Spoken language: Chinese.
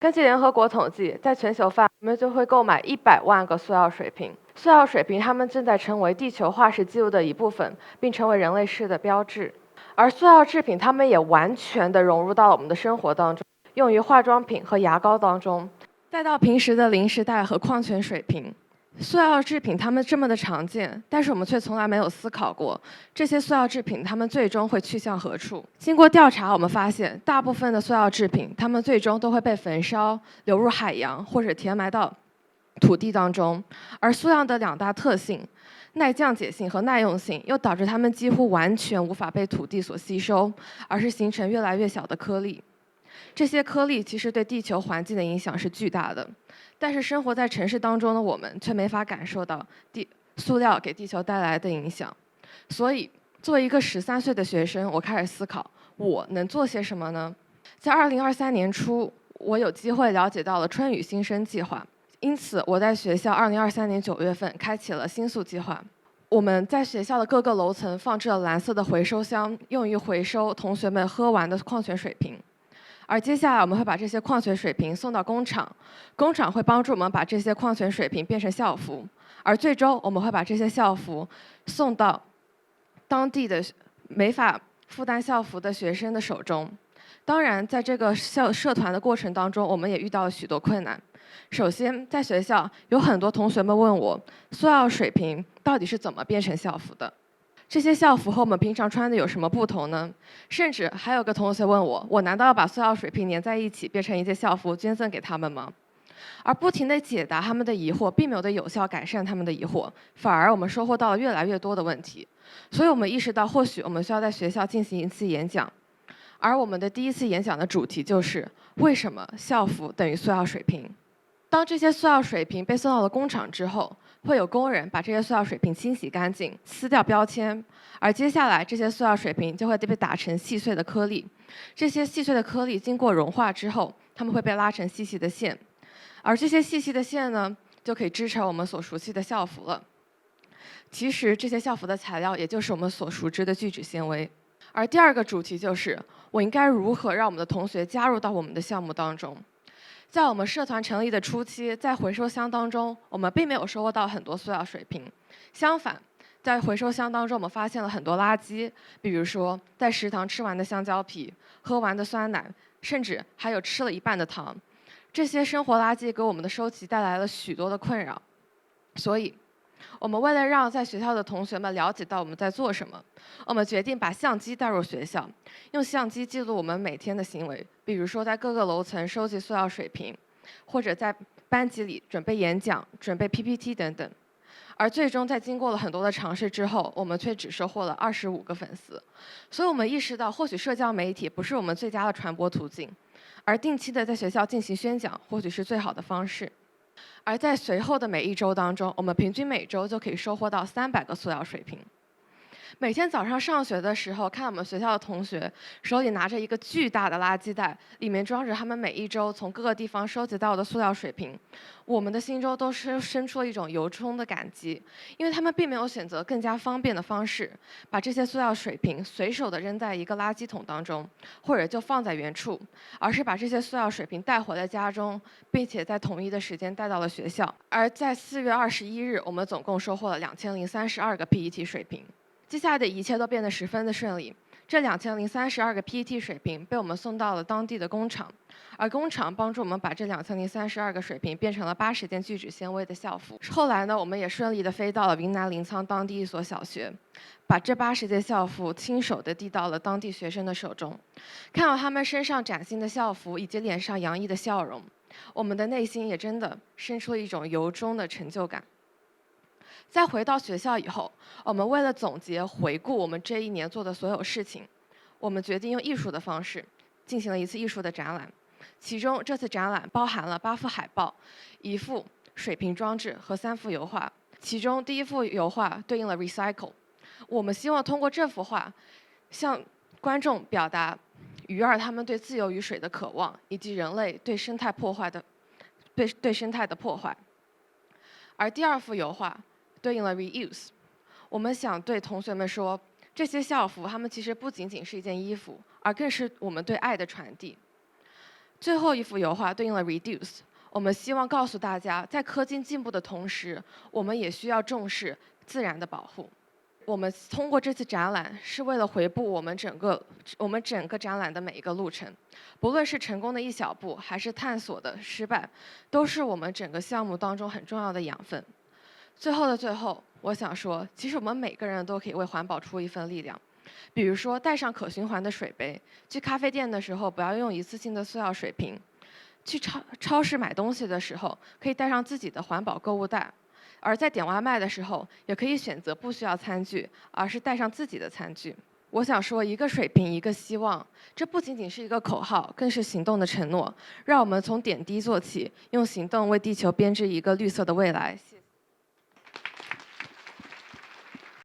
根据联合国统计，在全球范围，我们就会购买100万个塑料水瓶。塑料水瓶它们正在成为地球化石记录的一部分，并成为人类世的标志。而塑料制品，它们也完全的融入到了我们的生活当中，用于化妆品和牙膏当中，再到平时的零食袋和矿泉水瓶。塑料制品它们这么的常见，但是我们却从来没有思考过，这些塑料制品它们最终会去向何处。经过调查，我们发现大部分的塑料制品，它们最终都会被焚烧、流入海洋或者填埋到土地当中。而塑料的2大特性，耐降解性和耐用性，又导致它们几乎完全无法被土地所吸收，而是形成越来越小的颗粒。这些颗粒其实对地球环境的影响是巨大的，但是生活在城市当中的我们却没法感受到塑料给地球带来的影响。所以，作为一个13岁的学生，我开始思考，我能做些什么呢？在2023年初，我有机会了解到了春雨新生计划，因此我在学校2023年9月份开启了新宿计划。我们在学校的各个楼层放置了蓝色的回收箱，用于回收同学们喝完的矿泉水瓶。而接下来我们会把这些矿泉水瓶送到工厂，工厂会帮助我们把这些矿泉水瓶变成校服，而最终我们会把这些校服送到当地的没法负担校服的学生的手中。当然，在这个社团的过程当中，我们也遇到了许多困难。首先，在学校有很多同学们问我，塑料水瓶到底是怎么变成校服的？这些校服和我们平常穿的有什么不同呢？甚至还有个同学问我，我难道要把塑料水瓶粘在一起，变成一件校服捐赠给他们吗？而不停地解答他们的疑惑，并没有有效改善他们的疑惑，反而我们收获到了越来越多的问题。所以我们意识到，或许我们需要在学校进行一次演讲。而我们的第一次演讲的主题就是为什么校服等于塑料水瓶。当这些塑料水瓶被送到了工厂之后，会有工人把这些塑料水瓶清洗干净，撕掉标签，而接下来这些塑料水瓶就会被打成细碎的颗粒。这些细碎的颗粒经过融化之后，它们会被拉成细细的线，而这些细细的线呢，就可以织成我们所熟悉的校服了。其实这些校服的材料也就是我们所熟知的聚酯纤维。而第二个主题就是我应该如何让我们的同学加入到我们的项目当中。在我们社团成立的初期，在回收箱当中，我们并没有收获到很多塑料水瓶。相反，在回收箱当中，我们发现了很多垃圾，比如说在食堂吃完的香蕉皮、喝完的酸奶，甚至还有吃了一半的糖。这些生活垃圾给我们的收集带来了许多的困扰。所以，我们为了让在学校的同学们了解到我们在做什么，我们决定把相机带入学校，用相机记录我们每天的行为，比如说在各个楼层收集塑料水瓶，或者在班级里准备演讲、准备 PPT 等等。而最终在经过了很多的尝试之后，我们却只收获了25个粉丝。所以我们意识到，或许社交媒体不是我们最佳的传播途径，而定期的在学校进行宣讲，或许是最好的方式。而在随后的每一周当中，我们平均每周就可以收获到300个塑料水瓶。每天早上上学的时候，看到我们学校的同学手里拿着一个巨大的垃圾袋，里面装着他们每一周从各个地方收集到的塑料水瓶，我们的心中都是生出了一种由衷的感激，因为他们并没有选择更加方便的方式，把这些塑料水瓶随手的扔在一个垃圾桶当中，或者就放在原处，而是把这些塑料水瓶带回了家中，并且在统一的时间带到了学校。而在4月21日，我们总共收获了2032个 PET 水瓶。接下来的一切都变得十分的顺利。这2032个 PET 水瓶被我们送到了当地的工厂，而工厂帮助我们把这2032个水瓶变成了80件聚酯纤维的校服。后来呢，我们也顺利的飞到了云南临沧当地一所小学，把这80件校服亲手的递到了当地学生的手中。看到他们身上崭新的校服以及脸上洋溢的笑容，我们的内心也真的生出了一种由衷的成就感。在回到学校以后，我们为了总结回顾我们这一年做的所有事情，我们决定用艺术的方式进行了一次艺术的展览。其中这次展览包含了8幅海报、1幅水瓶装置和3幅油画。其中第1幅油画对应了 recycle， 我们希望通过这幅画向观众表达鱼儿它们对自由于水的渴望，以及人类对生态的破坏。而第2幅油画对应了 reuse， 我们想对同学们说，这些校服它们其实不仅仅是一件衣服，而更是我们对爱的传递。最后一幅油画对应了 reduce，我们希望告诉大家，在科技进步的同时，我们也需要重视自然的保护。我们通过这次展览是为了回顾我们整个展览的每一个路程，不论是成功的一小步，还是探索的失败，都是我们整个项目当中很重要的养分。最后的最后，我想说，其实我们每个人都可以为环保出一份力量。比如说，带上可循环的水杯；去咖啡店的时候，不要用一次性的塑料水瓶；去超市买东西的时候，可以带上自己的环保购物袋。而在点外卖的时候，也可以选择不需要餐具，而是带上自己的餐具。我想说，一个水瓶，一个希望，这不仅仅是一个口号，更是行动的承诺。让我们从点滴做起，用行动为地球编织一个绿色的未来。谢谢。